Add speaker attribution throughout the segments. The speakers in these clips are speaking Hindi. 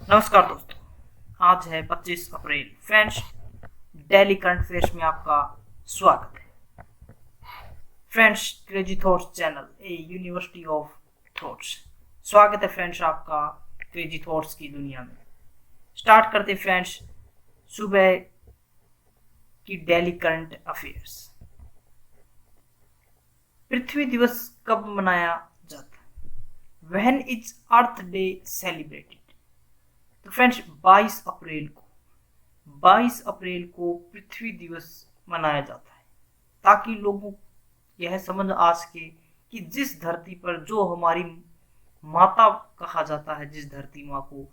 Speaker 1: नमस्कार दोस्तों, आज है 25 अप्रैल। फ्रेंड्स, डेली करंट अफेयर्स में आपका स्वागत है। Friends, crazy thoughts channel A university of thoughts. स्वागत है फ्रेंड्स आपका क्रेजी थॉट्स की दुनिया में। स्टार्ट करते फ्रेंड्स सुबह की डेली करंट अफेयर्स। पृथ्वी दिवस कब मनाया जाता है? When is earth day celebrated? तो फ्रेंड्स 22 अप्रैल को पृथ्वी दिवस मनाया जाता है, ताकि लोगों यह समझ आ सके कि जिस धरती पर जो हमारी माता कहा जाता है, जिस धरती माँ को,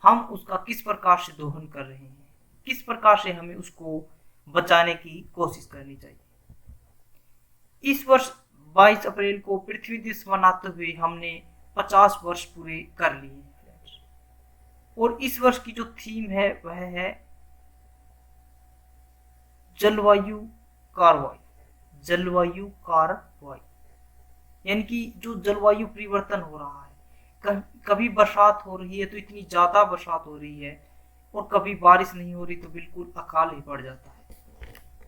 Speaker 1: हम उसका किस प्रकार से दोहन कर रहे हैं, किस प्रकार से हमें उसको बचाने की कोशिश करनी चाहिए। इस वर्ष 22 अप्रैल को पृथ्वी दिवस मनाते हुए हमने 50 वर्ष पूरे कर लिए। और इस वर्ष की जो थीम है वह है जलवायु कार्रवाई। जलवायु कार्रवाई यानी कि जो जलवायु परिवर्तन हो रहा है, कभी बरसात हो रही है तो इतनी ज्यादा बरसात हो रही है, और कभी बारिश नहीं हो रही तो बिल्कुल अकाल ही पड़ जाता है।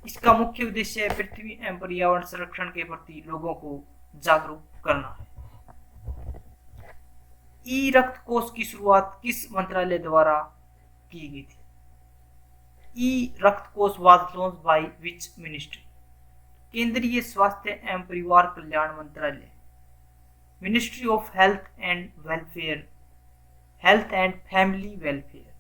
Speaker 1: इसका मुख्य उद्देश्य है पृथ्वी एवं पर्यावरण संरक्षण के प्रति लोगों को जागरूक करना है। ई रक्त कोष की शुरुआत किस मंत्रालय द्वारा की गई थी? ई रक्त कोष was launched by which ministry? केंद्रीय स्वास्थ्य एवं परिवार कल्याण मंत्रालय, ministry of health and welfare, health and family welfare.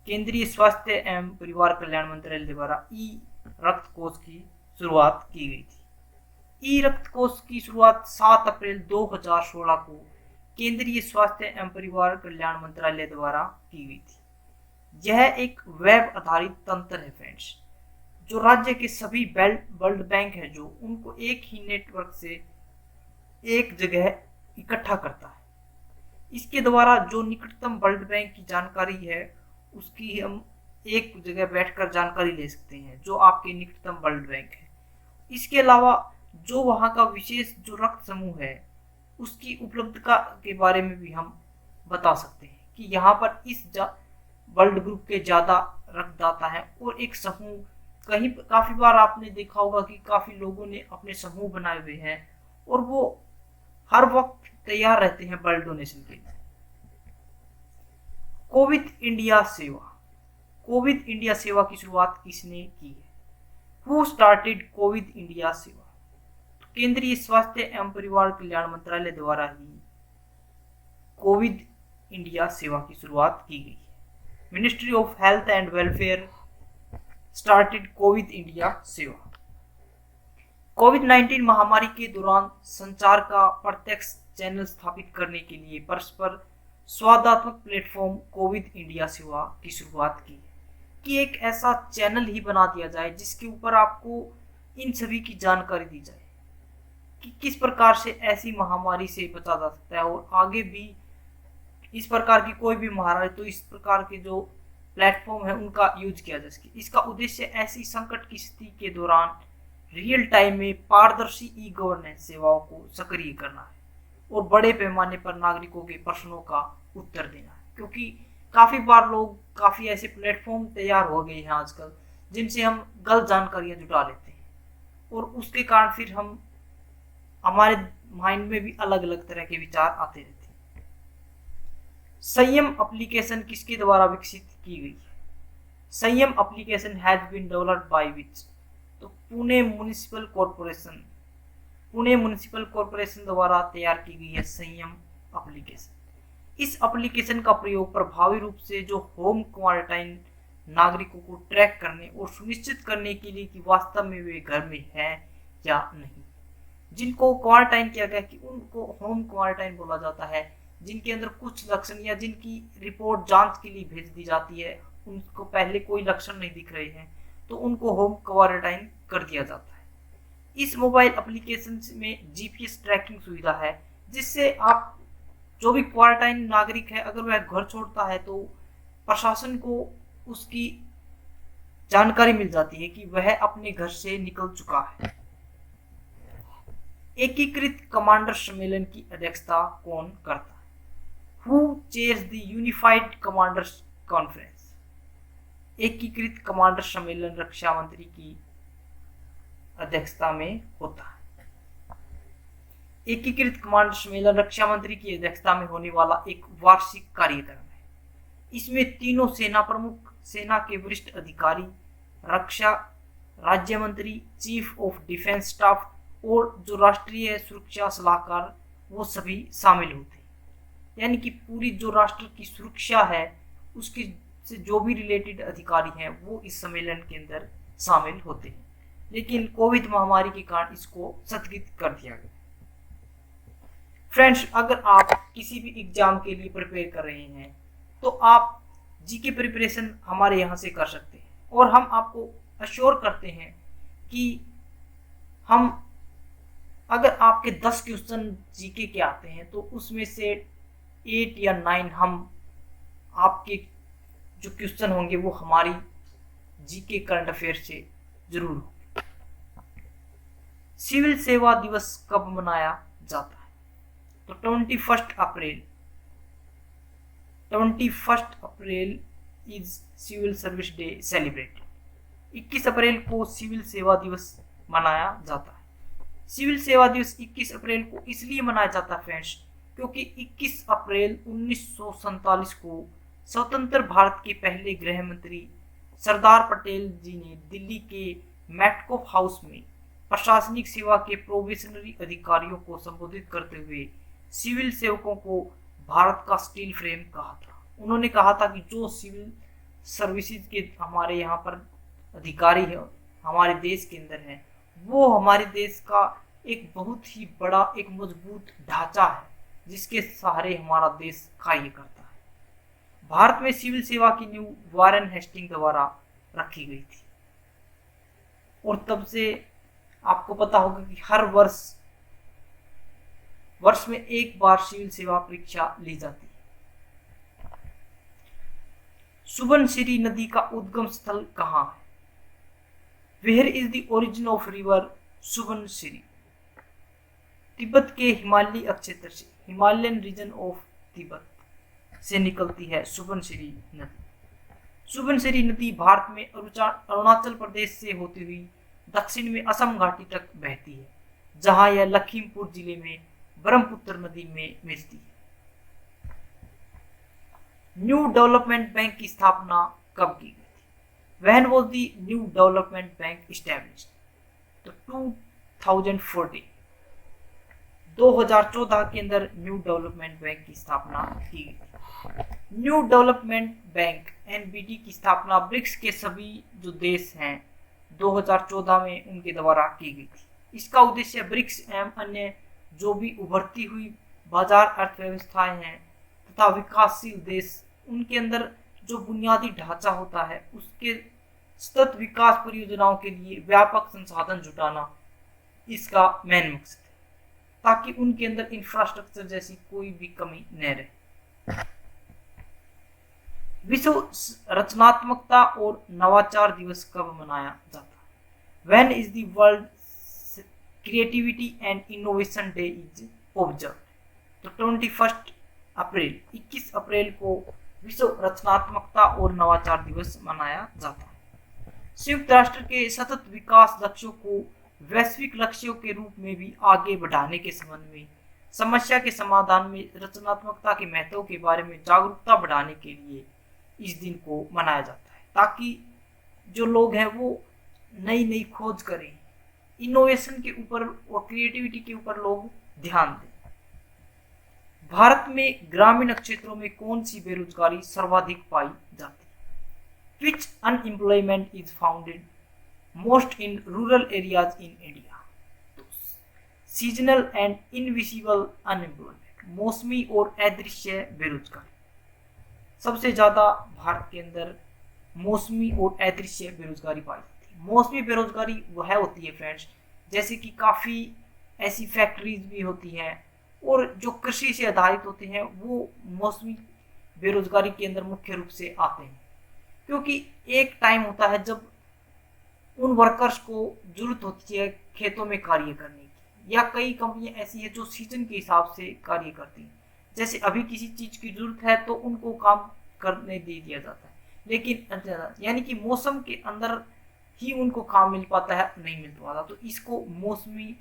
Speaker 1: केंद्रीय स्वास्थ्य एवं परिवार कल्याण मंत्रालय द्वारा ई रक्त कोष की शुरुआत की गई थी। ई रक्त कोष की शुरुआत 7 अप्रैल 2016 को केंद्रीय स्वास्थ्य एवं परिवार कल्याण मंत्रालय द्वारा की गई थी। यह एक वेब आधारित तंत्र है फ्रेंड्स, जो राज्य के सभी ब्लड बैंक है जो उनको एक ही नेटवर्क से एक जगह इकट्ठा करता है। इसके द्वारा जो निकटतम ब्लड बैंक की जानकारी है उसकी हम एक जगह बैठकर जानकारी ले सकते हैं, जो आपके निकटतम ब्लड बैंक है। इसके अलावा जो वहाँ का विशेष जो रक्त समूह है उसकी उपलब्धता के बारे में भी हम बता सकते हैं कि यहाँ पर इस ब्लड ग्रुप के ज्यादा रक्तदाता हैं। और एक समूह कहीं काफी बार आपने देखा होगा कि काफी लोगों ने अपने समूह बनाए हुए हैं और वो हर वक्त तैयार रहते हैं ब्लड डोनेशन के लिए। कोविड इंडिया सेवा। कोविड इंडिया सेवा की शुरुआत किसने की है? हु स्टार्टेड कोविड इंडिया सेवा? केंद्रीय स्वास्थ्य एवं परिवार कल्याण मंत्रालय द्वारा ही कोविड इंडिया सेवा की शुरुआत की गई है। Ministry of health and welfare started Covid India सेवा। कोविड-19 महामारी के दौरान संचार का प्रत्यक्ष चैनल स्थापित करने के लिए परस्पर स्वादात्मक प्लेटफॉर्म कोविड इंडिया सेवा की शुरुआत की कि एक ऐसा चैनल ही बना दिया जाए जिसके ऊपर आपको इन सभी की जानकारी दी जाए कि किस प्रकार से ऐसी महामारी से बचा जा सकता है, और आगे भी इस प्रकार की कोई भी महामारी तो इस प्रकार के जो प्लेटफॉर्म है उनका यूज किया जा सके। इसका उद्देश्य ऐसी संकट की स्थिति के दौरान रियल टाइम में पारदर्शी ई गवर्नेंस सेवाओं को सक्रिय करना है और बड़े पैमाने पर नागरिकों के प्रश्नों का उत्तर देना है। क्योंकि काफी बार लोग काफी ऐसे प्लेटफॉर्म तैयार हो गए हैं आजकल जिनसे हम गलत जानकारियां जुटा लेते हैं, और उसके कारण फिर हमारे माइंड में भी अलग अलग तरह के विचार आते रहते हैं। संयम एप्लीकेशन किसके द्वारा विकसित की गई है? Sanyam application has been developed by which? तो पुणे म्युनिसिपल कॉर्पोरेशन द्वारा तैयार की गई है संयम एप्लीकेशन। इस एप्लीकेशन का प्रयोग प्रभावी रूप से जो होम क्वारंटाइन नागरिकों को ट्रैक करने और सुनिश्चित करने के लिए कि वास्तव में वे घर में हैं या नहीं। जिनको क्वारंटाइन किया गया कि उनको होम क्वारंटाइन बोला जाता है। जिनके अंदर कुछ लक्षण या जिनकी रिपोर्ट जांच के लिए भेज दी जाती है, उनको पहले कोई लक्षण नहीं दिख रहे हैं तो उनको होम क्वारंटाइन कर दिया जाता है। इस मोबाइल एप्लीकेशन में जीपीएस ट्रैकिंग सुविधा है, जिससे आप जो भी क्वारंटाइन नागरिक है अगर वह घर छोड़ता है तो प्रशासन को उसकी जानकारी मिल जाती है कि वह अपने घर से निकल चुका है। एकीकृत कमांडर सम्मेलन की अध्यक्षता कौन करता है? Who chairs the unified commanders conference, एकीकृत कमांडर सम्मेलन रक्षा मंत्री की अध्यक्षता में होता है। एकीकृत कमांडर सम्मेलन रक्षा मंत्री की अध्यक्षता में होने वाला एक वार्षिक कार्यक्रम है। इसमें तीनों सेना प्रमुख, सेना के वरिष्ठ अधिकारी, रक्षा राज्य मंत्री, चीफ ऑफ डिफेंस स्टाफ और जो राष्ट्रीय सुरक्षा सलाहकार, वो सभी शामिल होते हैं। यानी कि पूरी जो राष्ट्र की सुरक्षा है उसकी से जो भी रिलेटेड अधिकारी हैं वो इस सम्मेलन के अंदर शामिल होते हैं। लेकिन कोविड महामारी के कारण इसको स्थगित कर दिया गया। फ्रेंड्स, अगर आप किसी भी एग्जाम के लिए प्रिपेयर कर रहे हैं तो आप जीके प्रिपरेशन हमारे यहाँ से कर सकते हैं, और हम आपको अश्योर करते हैं कि हम अगर आपके 10 क्वेश्चन जीके के आते हैं तो उसमें से 8 या 9 हम आपके जो क्वेश्चन होंगे वो हमारी जीके करंट अफेयर से जरूर होंगे। सिविल सेवा दिवस कब मनाया जाता है? तो 21 April is civil service day celebrated. 21 अप्रैल को सिविल सेवा दिवस मनाया जाता है। सिविल सेवा दिवस 21 अप्रैल को इसलिए मनाया जाता है फ्रेंड्स, क्योंकि 21 अप्रैल 1947 को स्वतंत्र भारत के पहले गृह मंत्री सरदार पटेल जी ने दिल्ली के मैटकोफ हाउस में प्रशासनिक सेवा के प्रोबेशनरी अधिकारियों को संबोधित करते हुए सिविल सेवकों को भारत का स्टील फ्रेम कहा था। उन्होंने कहा था कि जो सिविल सर्विसेज के हमारे यहाँ पर अधिकारी है हमारे देश के अंदर है, वो हमारे देश का एक बहुत ही बड़ा एक मजबूत ढांचा है जिसके सहारे हमारा देश कार्य करता है। भारत में सिविल सेवा की नींव वारेन हेस्टिंग द्वारा रखी गई थी, और तब से आपको पता होगा कि हर वर्ष में एक बार सिविल सेवा परीक्षा ली जाती है। सुबनसिरी नदी का उद्गम स्थल कहाँ है? Where is the origin of river Subansiri? Tibet के हिमालयी क्षेत्र से, हिमालयन रीजन ऑफ तिब्बत से निकलती है सुबनसिरी नदी। सुबनसिरी नदी भारत में अरुणाचल प्रदेश से होती हुई दक्षिण में असम घाटी तक बहती है, जहां यह लखीमपुर जिले में ब्रह्मपुत्र नदी में मिलती है। न्यू डेवलपमेंट बैंक की स्थापना कब की गई थी? When was the new development bank established? तो 2014 2014 के अंदर न्यू डेवलपमेंट बैंक की स्थापना की गई थी। न्यू डेवलपमेंट बैंक एनबीडी की स्थापना ब्रिक्स के सभी जो देश हैं 2014 में उनके द्वारा की गई थी। इसका उद्देश्य ब्रिक्स एवं अन्य जो भी उभरती हुई बाजार अर्थव्यवस्थाएं हैं तथा विकासशील देश, उनके अंदर जो बुनियादी ढांचा होता है उसके सतत विकास परियोजनाओं के लिए व्यापक संसाधन जुटाना इसका मेन मकसद है, ताकि उनके अंदर इंफ्रास्ट्रक्चर जैसी कोई भी कमी न रहे। विश्व रचनात्मकता और नवाचार दिवस कब मनाया जाता है? When is the world creativity and innovation day is observe? तो 21 अप्रैल को विश्व रचनात्मकता और नवाचार दिवस मनाया जाता है। संयुक्त राष्ट्र के सतत विकास लक्ष्यों को वैश्विक लक्ष्यों के रूप में भी आगे बढ़ाने के संबंध में समस्या के समाधान में रचनात्मकता के महत्व के बारे में जागरूकता बढ़ाने के लिए इस दिन को मनाया जाता है, ताकि जो लोग हैं वो नई नई खोज करें, इनोवेशन के ऊपर और क्रिएटिविटी के ऊपर लोग ध्यान दें। भारत में ग्रामीण क्षेत्रों में कौन सी बेरोजगारी सर्वाधिक पाई जाती है? Which unemployment is founded most in rural areas in India? Seasonal and invisible unemployment, मौसमी और अदृश्य बेरोजगारी। सबसे ज्यादा भारत के अंदर मौसमी और अदृश्य बेरोजगारी पाई जाती है। मौसमी बेरोजगारी वह होती है फ्रेंड्स, जैसे कि काफ़ी ऐसी फैक्ट्रीज भी होती हैं और जो कृषि से आधारित होते हैं वो मौसमी बेरोजगारी के अंदर मुख्य रूप से आते हैं, क्योंकि एक टाइम होता है जब उन वर्कर्स को जरूरत होती है खेतों में कार्य करने की, या कई कंपनियां ऐसी है जो सीजन के हिसाब से कार्य करती हैं, जैसे अभी किसी चीज की जरूरत है तो उनको काम करने दे दिया जाता है, लेकिन यानी कि मौसम के अंदर ही उनको काम मिल पाता है, नहीं मिल पाता, तो इसको मौसमी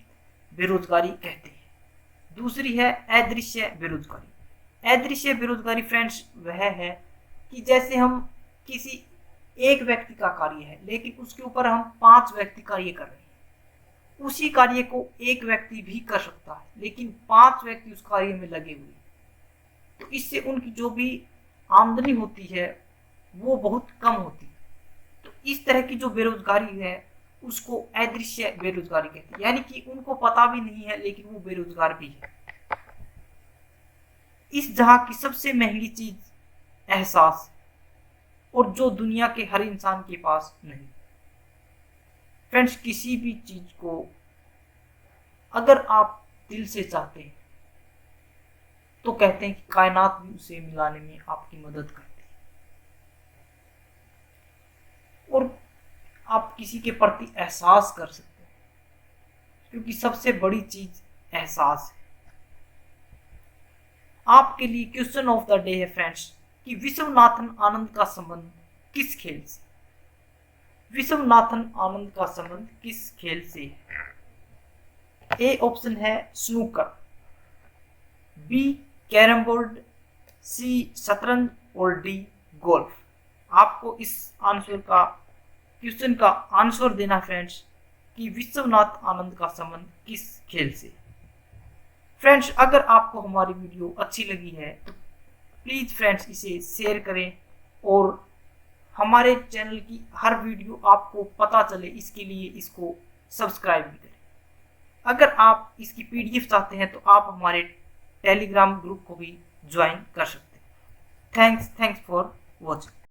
Speaker 1: बेरोजगारी कहते हैं। दूसरी है अदृश्य बेरोजगारी। अदृश्य बेरोजगारी फ्रेंड्स वह है कि जैसे हम किसी एक व्यक्ति का कार्य है लेकिन उसके ऊपर हम 5 व्यक्ति कार्य कर रहे हैं। उसी कार्य को एक व्यक्ति भी कर सकता है लेकिन 5 व्यक्ति उस कार्य में लगे हुए, तो इससे उनकी जो भी आमदनी होती है वो बहुत कम होती है। तो इस तरह की जो बेरोजगारी है उसको अदृश्य बेरोजगारी कहते हैं, यानी कि उनको पता भी नहीं है लेकिन वो बेरोजगार भी है। इस जहां की सबसे महंगी चीज एहसास, और जो दुनिया के हर इंसान के पास नहीं। फ्रेंड्स, किसी भी चीज को अगर आप दिल से चाहते हैं तो कहते हैं कि कायनात भी उसे मिलाने में आपकी मदद करती है, और आप किसी के प्रति एहसास कर सकते हैं, क्योंकि सबसे बड़ी चीज एहसास है। आपके लिए क्वेश्चन ऑफ द डे है फ्रेंड्स कि विश्वनाथन आनंद का संबंध किस खेल से? विश्वनाथन आनंद का संबंध किस खेल से है? ए ऑप्शन है स्नूकर, बी कैरम बोर्ड, सी शतरंज और डी गोल्फ। आपको इस क्वेश्चन का आंसर देना फ्रेंड्स कि विश्वनाथ आनंद का संबंध किस खेल से। फ्रेंड्स, अगर आपको हमारी वीडियो अच्छी लगी है तो प्लीज फ्रेंड्स इसे शेयर करें, और हमारे चैनल की हर वीडियो आपको पता चले इसके लिए इसको सब्सक्राइब भी करें। अगर आप इसकी पीडीएफ चाहते हैं तो आप हमारे टेलीग्राम ग्रुप को भी ज्वाइन कर सकते हैं। Thanks for